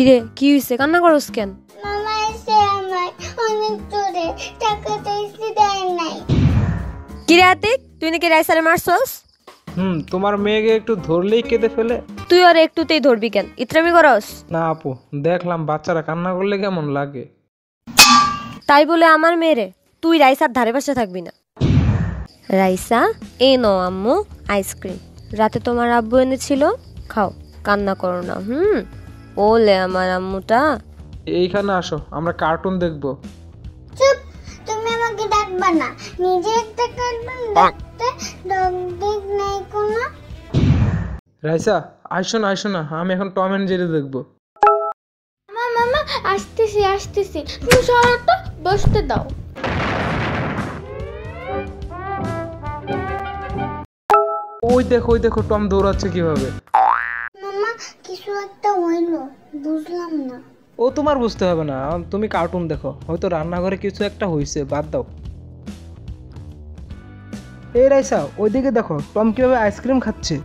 কিরে কি হইছে কান্না করস কেন? মামা এসে আমার অনেক জোরে টাকা চাইছি দেয় নাই। কিরে আতিক তুই নাকি রাইসারে মারছস? তোমার মেয়েকে একটু ধরলেই কেঁদে ফেলে। তুই আর একটুতেই ধরবি কেন? ইত্রামি করস? না আপু, দেখলাম বাচ্চারা কান্না করলে কেমন লাগে। তাই বলে আমার মেয়েরে তুই রাইসার ধারে পাশে থাকবি না। রাইসা এই নাও আম্মু আইসক্রিম, রাতে তোমার আব্বু এনেছিল, খাও, কান্না করো না। ওলে আমার আম্মুটা। এইখানে আসো, আমরা কার্টুন দেখবো। চুপ, তুমি আমাকে ডাকবা না, নিজে একটা কার্টুন দেখতে ডগ নাই কোনো। রাইসা আইসো না, আমি এখন টম এন্ড জেরি দেখবো। মামা আসতেছি, তুমি সরো তো, বসতে দাও। ওই দেখো টম দৌড়াচ্ছে কিভাবে। মামা কিছু একটা হইলো, বুঝলাম না। ও তোমার বুঝতে হবে না, তুমি কার্টুন দেখো, হয়তো রান্নাঘরে কিছু একটা হইছে, বাদ দাও। এই রাইসা ওইদিকে দেখো টম কিভাবে আইসক্রিম খাচ্ছে।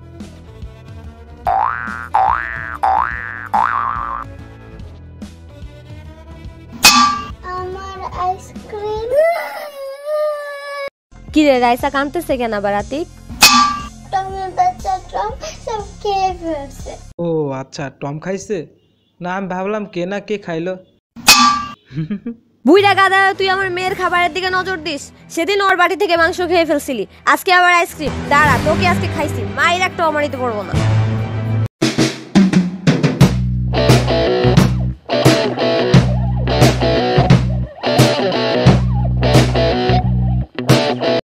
আমার আইসক্রিম। কিরে রাইসা কাঁদতেছে কেন আবার আতিক? টমের বাচ্চা টম সব খেয়ে ফেলছে। ও আচ্ছা, টম খাইছে? না আমি ভাবলাম কে না কে খাইলো। বুইড়া গাদা, তুই আমার মেয়ের খাবারের দিকে নজর দিস। সেদিন ওর বাড়ি থেকে মাংস খেয়ে ফেলছিলি, আজকে আবার আইসক্রিম। দাঁড়া, তোকে আজকে খাইছি, মায়ের একটা অমানিত করবো না।